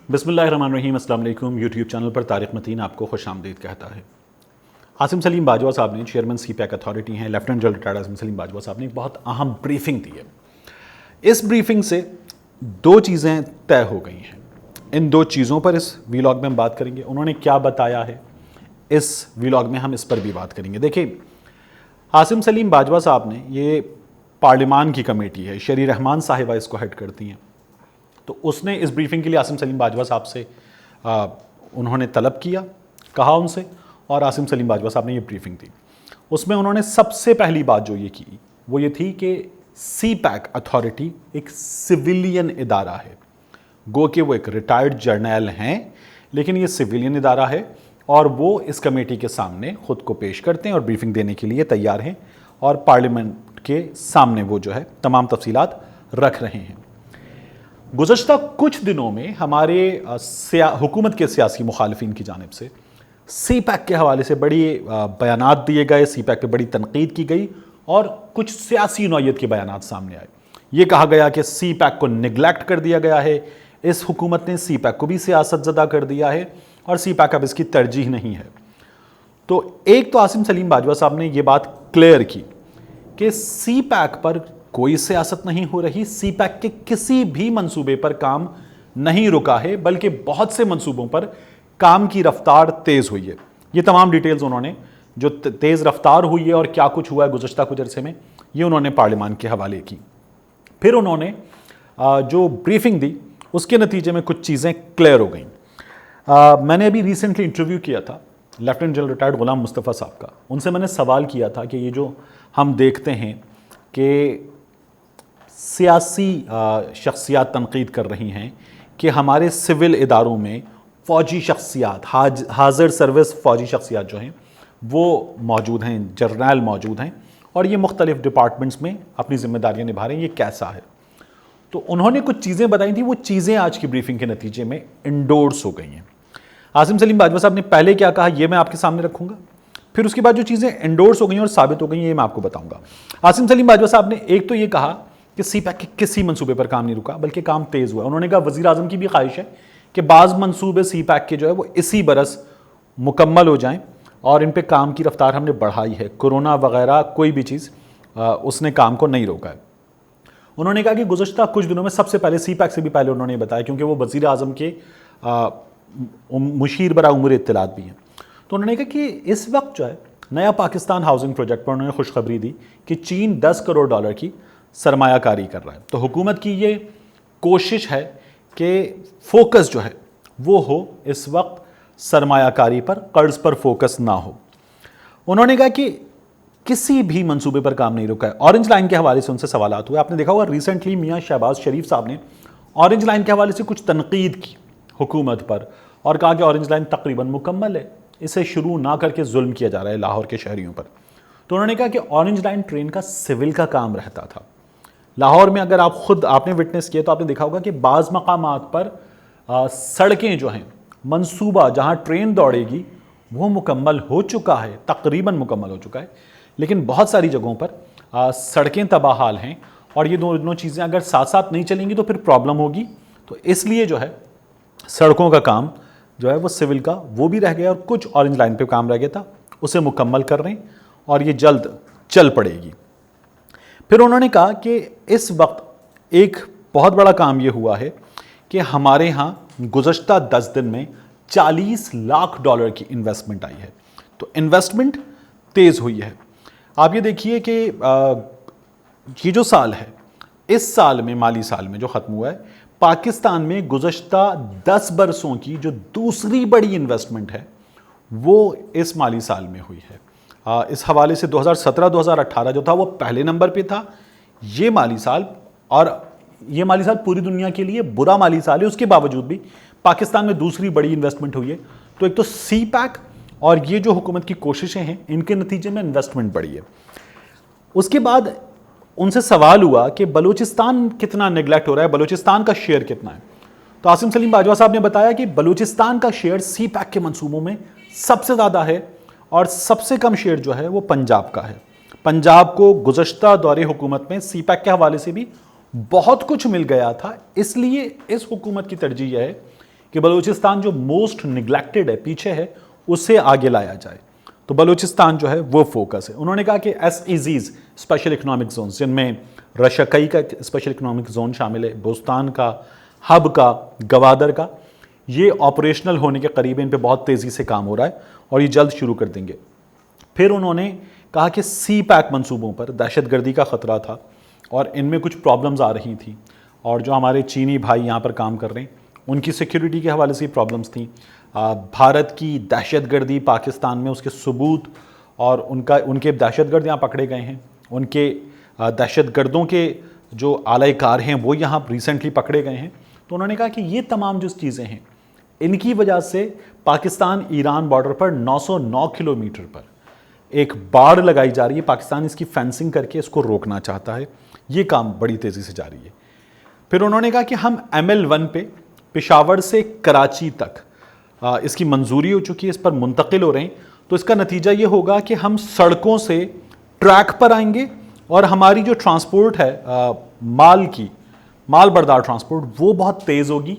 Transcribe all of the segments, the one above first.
बिस्मिल्लाहिर्रहमानिर्रहीम। अस्सलाम वालेकुम। यूट्यूब चैनल पर तारिक मतीन आपको खुश आमदीद कहता है। आसिम सलीम बाजवा साहब ने, चेयरमैन सीपैक अथॉरिटी हैं, lieutenant general retired Asim Salim Bajwa साहब ने एक बहुत अहम ब्रीफिंग दी है। इस ब्रीफिंग से दो चीज़ें तय हो गई हैं। इन दो चीज़ों पर इस वीलॉग में हम बात करेंगे। उन्होंने क्या बताया है इस वीलॉग में हम इस पर भी बात करेंगे। देखिए, आसिम सलीम बाजवा साहब ने, ये पार्लिमान की कमेटी है, शरी रहमान साहिबा इसको हेड करती हैं, तो उसने इस ब्रीफिंग के लिए आसिम सलीम बाजवा साहब से उन्होंने तलब किया, कहा उनसे, और आसिम सलीम बाजवा साहब ने ये ब्रीफिंग दी। उसमें उन्होंने सबसे पहली बात जो ये की वो ये थी कि सीपैक अथॉरिटी एक सिविलियन इदारा है। गो कि वो एक रिटायर्ड जर्नल हैं, लेकिन ये सिविलियन इदारा है और वो इस कमेटी के सामने ख़ुद को पेश करते हैं और ब्रीफिंग देने के लिए तैयार हैं और पार्लियामेंट के सामने वो जो है तमाम तफसीलात रख रहे हैं। गुज़श्ता कुछ दिनों में हमारे हुकूमत के सियासी मुखालिफिन की जानिब से सीपैक के हवाले से बड़ी बयानात दिए गए, सीपैक पे बड़ी तनकीद की गई और कुछ सियासी नौयत के बयानात सामने आए। ये कहा गया कि सीपैक को निगलेक्ट कर दिया गया है, इस हुकूमत ने सीपैक को भी सियासत ज़दा कर दिया है और सीपैक अब इसकी तरजीह नहीं है। तो एक तो आसिम सलीम बाजवा साहब ने ये बात क्लियर की कि सीपैक पर कोई सियासत नहीं हो रही, सीपैक के किसी भी मंसूबे पर काम नहीं रुका है, बल्कि बहुत से मंसूबों पर काम की रफ्तार तेज़ हुई है। ये तमाम डिटेल्स उन्होंने, जो तेज़ रफ्तार हुई है और क्या कुछ हुआ है गुज़श्ता कुछ अरसे में, ये उन्होंने पार्लियामान के हवाले की। फिर उन्होंने जो ब्रीफिंग दी उसके नतीजे में कुछ चीज़ें क्लियर हो गई। मैंने अभी रिसेंटली इंटरव्यू किया था लेफ्टिनेंट जनरल रिटायर्ड गुलाम मुस्तफ़ा साहब का। उनसे मैंने सवाल किया था कि ये जो हम देखते हैं कि सियासी शख्सियात तनकीद कर रही हैं कि हमारे सिविल इदारों में फ़ौजी शख्सियात, हाज़र सर्विस फ़ौजी शख्सियात जो हैं वो मौजूद हैं, जर्नल मौजूद हैं और ये मुख्तलिफ़ डिपार्टमेंट्स में अपनी ज़िम्मेदारियाँ निभा रहे हैं, ये कैसा है। तो उन्होंने कुछ चीज़ें बताई थी, वो चीज़ें आज की ब्रीफिंग के नतीजे में इंडोर्स हो गई हैं। आसिम सलीम बाजवा साहब ने पहले क्या कहा ये मैं आपके सामने रखूँगा, फिर उसके बाद जो चीज़ें इंडोर्स हो गई और साबित हो गई ये मैं आपको बताऊँगा। आसिम सलीम बाजवा साहब ने एक तो ये कहा कि सीपैक के किसी मंसूबे पर काम नहीं रुका, बल्कि काम तेज़ हुआ। उन्होंने कहा वज़ीर आज़म की भी ख्वाहिश है कि बाज़ मंसूबे सीपैक के जो है वो इसी बरस मुकम्मल हो जाएं और इन पे काम की रफ्तार हमने बढ़ाई है। कोरोना वगैरह कोई भी चीज़ उसने काम को नहीं रोका है। उन्होंने कहा कि गुज़श्ता कुछ दिनों में, सबसे पहले सीपैक से भी पहले उन्होंने बताया, क्योंकि वो वज़ीर आज़म के मुशीर बरा उमूर इत्तलात भी हैं, तो उन्होंने कहा कि इस वक्त जो है नया पाकिस्तान हाउसिंग प्रोजेक्ट पर उन्होंने खुशखबरी दी कि चीन 10 करोड़ डॉलर की सरमायाकारी कर रहा है। तो हुकूमत की ये कोशिश है कि फोकस जो है वो हो इस वक्त सरमायाकारी पर, कर्ज पर फोकस ना हो। उन्होंने कहा कि किसी भी मंसूबे पर काम नहीं रुका है। ऑरेंज लाइन के हवाले से उनसे सवालात हुए। आपने देखा होगा रिसेंटली मियां शहबाज शरीफ साहब ने ऑरेंज लाइन के हवाले से कुछ तनकीद की हुकूमत पर और कहा कि ऑरेंज लाइन तकरीबन मुकम्मल है, इसे शुरू ना करके जुल्म किया जा रहा है लाहौर के शहरियों पर। तो उन्होंने कहा कि ऑरेंज लाइन ट्रेन का सिविल का काम रहता था लाहौर में। अगर आप खुद आपने विटनेस किया तो आपने देखा होगा कि बाज़ मकामात पर सड़कें जो हैं, मंसूबा जहां ट्रेन दौड़ेगी वो मुकम्मल हो चुका है, तकरीबन मुकम्मल हो चुका है, लेकिन बहुत सारी जगहों पर सड़कें तबाह हाल हैं और ये दोनों चीज़ें अगर साथ साथ नहीं चलेंगी तो फिर प्रॉब्लम होगी। तो इसलिए जो है सड़कों का काम जो है वो सिविल का वो भी रह गया और कुछ ऑरेंज लाइन पे काम रह गया था, उसे मुकम्मल कर रहे हैं और ये जल्द चल पड़ेगी। फिर उन्होंने कहा कि इस वक्त एक बहुत बड़ा काम ये हुआ है कि हमारे यहाँ गुज़श्ता 10 दिन में 40 लाख डॉलर की इन्वेस्टमेंट आई है। तो इन्वेस्टमेंट तेज़ हुई है। आप ये देखिए कि ये जो साल है, इस साल में, माली साल में जो ख़त्म हुआ है, पाकिस्तान में गुज़श्ता 10 बरसों की जो दूसरी बड़ी इन्वेस्टमेंट है वो इस माली साल में हुई है। इस हवाले से 2017-2018 जो था वो पहले नंबर पे था। ये माली साल, और ये माली साल पूरी दुनिया के लिए बुरा माली साल है, उसके बावजूद भी पाकिस्तान में दूसरी बड़ी इन्वेस्टमेंट हुई है। तो एक तो सीपैक और ये जो हुकूमत की कोशिशें हैं इनके नतीजे में इन्वेस्टमेंट बढ़ी है। उसके बाद उनसे सवाल हुआ कि बलूचिस्तान कितना नेगलेक्ट हो रहा है, बलूचिस्तान का शेयर कितना है। तो आसिम सलीम बाजवा साहब ने बताया कि बलूचिस्तान का शेयर सीपैक के मंसूबों में सबसे ज़्यादा है और सबसे कम शेयर जो है वो पंजाब का है। पंजाब को गुज़श्ता दौरे हुकूमत में सीपैक के हवाले से भी बहुत कुछ मिल गया था, इसलिए इस हुकूमत की तरजीह है कि बलूचिस्तान जो मोस्ट निगलेक्टेड है, पीछे है, उसे आगे लाया जाए। तो बलूचिस्तान जो है वो फोकस है। उन्होंने कहा कि SEZs स्पेशल इकोनॉमिक जोन, जिनमें रशकई का स्पेशल इकोनॉमिक जोन शामिल है, बोस्तान का, हब का, गवादर का, ये ऑपरेशनल होने के करीब, इन पे बहुत तेज़ी से काम हो रहा है और ये जल्द शुरू कर देंगे। फिर उन्होंने कहा कि CPEC मंसूबों पर दहशतगर्दी का ख़तरा था और इनमें कुछ प्रॉब्लम्स आ रही थी, और जो हमारे चीनी भाई यहाँ पर काम कर रहे हैं उनकी सिक्योरिटी के हवाले से प्रॉब्लम्स थी। भारत की दहशतगर्दी पाकिस्तान में, उसके सबूत और उनके दहशतगर्द यहाँ पकड़े गए हैं, उनके दहशतगर्दों के जो आला कार हैं वो यहाँ रिसेंटली पकड़े गए हैं। तो उन्होंने कहा कि ये तमाम जो चीज़ें हैं, इनकी वजह से पाकिस्तान ईरान बॉर्डर पर 909 किलोमीटर पर एक बाड़ लगाई जा रही है। पाकिस्तान इसकी फेंसिंग करके इसको रोकना चाहता है। ये काम बड़ी तेज़ी से जारी है। फिर उन्होंने कहा कि हम ML1 पे पेशावर से कराची तक इसकी मंजूरी हो चुकी है, इस पर मुंतकिल हो रहे हैं। तो इसका नतीजा ये होगा कि हम सड़कों से ट्रैक पर आएंगे और हमारी जो ट्रांसपोर्ट है माल बरदार ट्रांसपोर्ट, वो बहुत तेज़ होगी।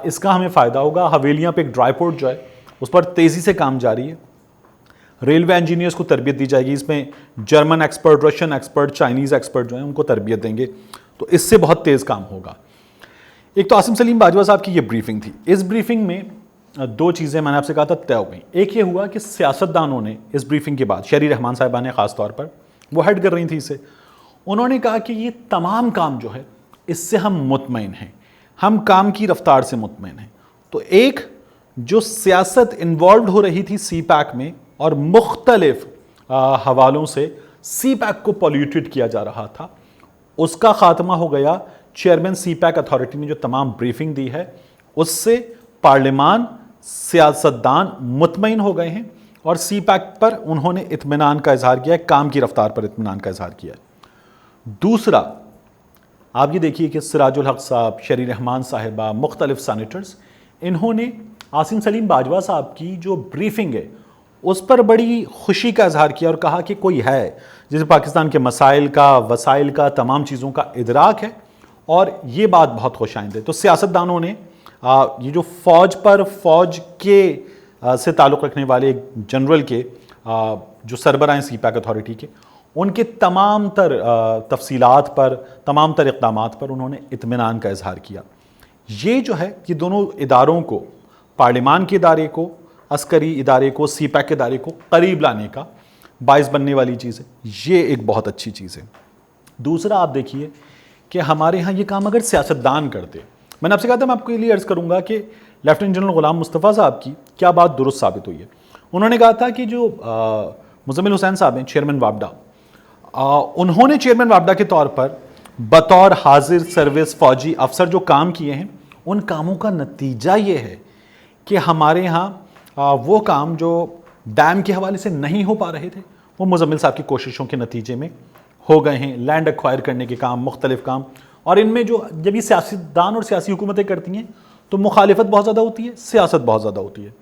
इसका हमें फ़ायदा होगा। हवेलियाँ पे एक ड्राई पोर्ट जो है उस पर तेज़ी से काम जारी है। रेलवे इंजीनियर्स को तरबियत दी जाएगी। इसमें German expert, Russian expert, Chinese expert जो हैं उनको तरबियत देंगे। तो इससे बहुत तेज़ काम होगा। एक तो आसिम सलीम बाजवा साहब की ये ब्रीफिंग थी। इस ब्रीफिंग में दो चीज़ें मैंने आपसे कहा था तय हो गई। एक ये हुआ कि सियासतदानों ने इस ब्रीफिंग के बाद, शहरी रहमान साहिबा ने ख़ास तौर पर, वो हेड कर रही थी इसे, उन्होंने कहा कि ये तमाम काम जो है इससे हम मुतमईन हैं, हम काम की रफ्तार से मुतमईन हैं। तो एक जो सियासत इन्वॉल्व हो रही थी CPEC में और मुख्तलिफ हवालों से CPEC को पॉल्यूटेड किया जा रहा था, उसका खात्मा हो गया। चेयरमैन CPEC अथॉरिटी ने जो तमाम ब्रीफिंग दी है उससे पार्लिमान, सियासतदान मुतमईन हो गए हैं और CPEC पर उन्होंने इत्मीनान का इजहार किया है, काम की रफ्तार पर इत्मीनान का इजहार किया है। दूसरा, आप ये देखिए कि सिराजुल हक साहब, शहरी रहमान साहिबा, मुख्तलिफ सैनेटर्स, इन्होंने आसिम सलीम बाजवा साहब की जो ब्रीफिंग है उस पर बड़ी खुशी का इजहार किया और कहा कि कोई है जिसे पाकिस्तान के मसाइल का, वसाइल का, तमाम चीज़ों का इदराक है, और ये बात बहुत खुशाइंद है। तो सियासतदानों ने ये जो फौज के से ताल्लुक़ रखने वाले एक जनरल के जो सरबराह हैं CPEC अथॉरिटी के, उनके तमाम तर तफसीलात पर, तमाम तर इक़दामात पर उन्होंने इत्मीनान का इजहार किया। ये जो है ये दोनों इदारों को, पार्लिमान के इदारे को, अस्करी इदारे को, CPEC के इदारे को करीब लाने का बाइस बनने वाली चीज़ है। ये एक बहुत अच्छी चीज़ है। दूसरा, आप देखिए कि हमारे यहाँ ये काम अगर सियासतदान करते, मैंने आपसे कहा था, मैं आपको ये लिए अर्ज़ करूँगा कि लेफ्टिनेंट जनरल ग़ुलाम मुस्तफ़ा साहब की क्या बात दुरुस्त साबित हुई है। उन्होंने कहा था कि जो मुज़म्मिल हुसैन साहब हैं, चेयरमैन वापडा, उन्होंने चेयरमैन वापडा के तौर पर बतौर हाजिर सर्विस फ़ौजी अफसर जो काम किए हैं, उन कामों का नतीजा ये है कि हमारे यहाँ वो काम जो डैम के हवाले से नहीं हो पा रहे थे, वो मुज़म्मिल साहब की कोशिशों के नतीजे में हो गए हैं। लैंड एक्वायर करने के काम, मुख्तलिफ काम, और इनमें जो जब ये सियासतदान और सियासी हुकूमतें करती हैं तो मुखालिफत बहुत ज़्यादा होती है, सियासत बहुत ज़्यादा होती है।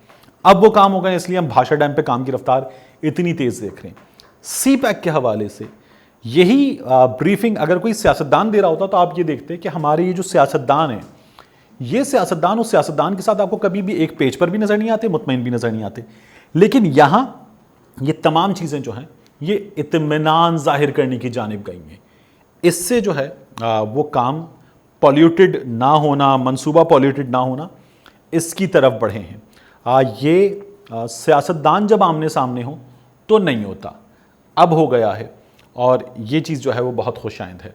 अब वो काम हो गए, इसलिए हम भाषा डैम पे काम की रफ्तार इतनी तेज़ देख रहे हैं। CPEC के हवाले से यही ब्रीफिंग अगर कोई सियासतदान दे रहा होता तो आप ये देखते कि हमारे ये जो सियासतदान हैं, ये सियासतदान उस सियासतदान के साथ आपको कभी भी एक पेज पर भी नज़र नहीं आते, मुतमईन भी नज़र नहीं आते। लेकिन यहाँ ये तमाम चीज़ें जो हैं ये इत्मीनान ज़ाहिर करने की जानिब गई हैं। इससे जो है वो काम पॉल्यूटेड ना होना, मंसूबा पॉल्यूटेड ना होना, इसकी तरफ बढ़े हैं। ये सियासतदान जब आमने सामने हो तो नहीं होता, अब हो गया है, और ये चीज़ जो है वो बहुत खुशाइंद है।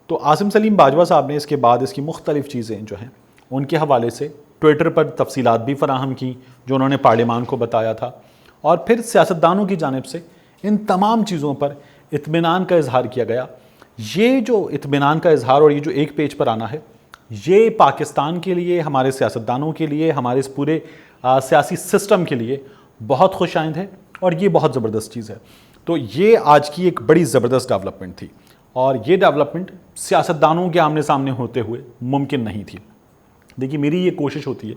तो आसिम सलीम बाजवा साहब ने इसके बाद इसकी मुख्तलिफ चीज़ें जो हैं उनके हवाले से ट्विटर पर तफसीलात भी फराहम की, जो उन्होंने पार्लिमान को बताया था, और फिर सियासतदानों की जानिब से इन तमाम चीज़ों पर इत्मीनान का इजहार किया गया। ये जो इत्मीनान का इजहार और ये जो एक पेज पर आना है, ये पाकिस्तान के लिए, हमारे सियासतदानों के लिए, हमारे इस पूरे सियासी सिस्टम के लिए बहुत खुशाइंद है और ये बहुत ज़बरदस्त चीज़ है। तो ये आज की एक बड़ी ज़बरदस्त डेवलपमेंट थी, और ये डेवलपमेंट सियासतदानों के आमने सामने होते हुए मुमकिन नहीं थी। देखिए, मेरी ये कोशिश होती है,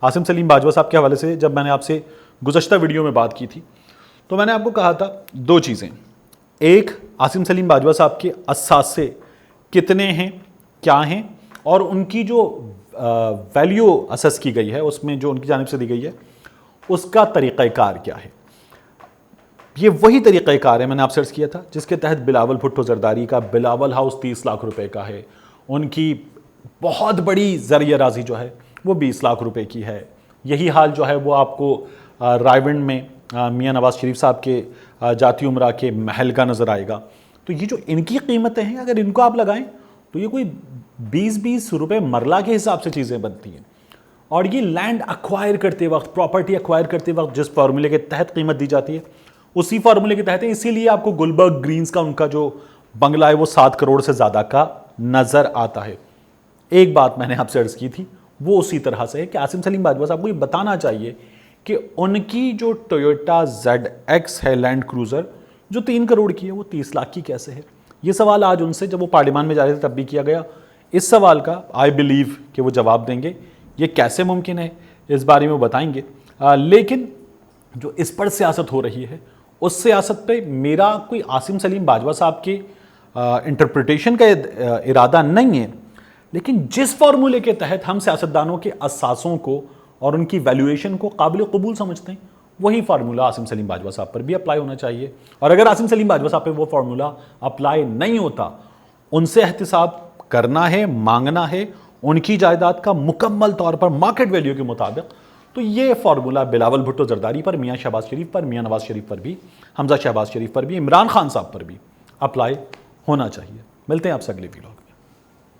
आसिम सलीम बाजवा साहब के हवाले से जब मैंने आपसे गुज़श्ता वीडियो में बात की थी तो मैंने आपको कहा था दो चीज़ें। एक, आसिम सलीम बाजवा साहब के असासे कितने हैं, क्या हैं, और उनकी जो ویلیو اسیس کی گئی ہے اس میں جو ان کی جانب سے دی گئی ہے اس کا طریقہ کار کیا ہے. یہ وہی طریقہ کار ہے میں نے آپ سے عرض کیا تھا جس کے تحت بلاول بھٹو زرداری کا بلاول ہاؤس 30 لاکھ روپے کا ہے, ان کی بہت بڑی زرعی اراضی جو ہے وہ 20 لاکھ روپے کی ہے. یہی حال جو ہے وہ آپ کو رائیونڈ میں میاں نواز شریف صاحب کے جاتی عمرہ کے محل کا نظر آئے گا. تو یہ جو ان کی قیمتیں ہیں اگر ان کو آپ لگائیں تو یہ کوئی 20 روپے مرلہ کے حساب سے چیزیں بنتی ہیں. اور یہ لینڈ ایکوائر کرتے وقت, پراپرٹی ایکوائر کرتے وقت جس فارمولے کے تحت قیمت دی جاتی ہے اسی فارمولے کے تحت ہے. اسی لیے آپ کو گلبرگ گرینز کا ان کا جو بنگلہ ہے وہ 7 کروڑ سے زیادہ کا نظر آتا ہے. ایک بات میں نے آپ سے عرض کی تھی وہ اسی طرح سے ہے کہ عاصم سلیم باجوہ صاحب کو یہ بتانا چاہیے کہ ان کی جو ٹویوٹا ZX ہے لینڈ کروزر جو 3 کروڑ کی ہے وہ 30 لاکھ کی کیسے ہے. یہ سوال آج ان سے جب وہ پارلیمان میں جا رہے تھے تب بھی کیا گیا. اس سوال کا آئی بلیو کہ وہ جواب دیں گے. یہ کیسے ممکن ہے اس بارے میں وہ بتائیں گے. لیکن جو اس پر سیاست ہو رہی ہے اس سیاست پہ میرا کوئی عاصم سلیم باجوہ صاحب کے انٹرپریٹیشن کا ارادہ نہیں ہے, لیکن جس فارمولے کے تحت ہم سیاستدانوں کے اساسوں کو اور ان کی ویلیویشن کو قابل قبول سمجھتے ہیں وہی فارمولہ عاصم سلیم باجوہ صاحب پر بھی اپلائی ہونا چاہیے. اور اگر عاصم سلیم باجوہ صاحب پہ وہ فارمولہ اپلائی نہیں ہوتا, ان سے احتساب کرنا ہے, مانگنا ہے ان کی جائیداد کا مکمل طور پر مارکیٹ ویلیو کے مطابق, تو یہ فارمولہ بلاول بھٹو زرداری پر, میاں شہباز شریف پر, میاں نواز شریف پر بھی, حمزہ شہباز شریف پر بھی, عمران خان صاحب پر بھی اپلائی ہونا چاہیے. ملتے ہیں آپ سے اگلی ویڈیو.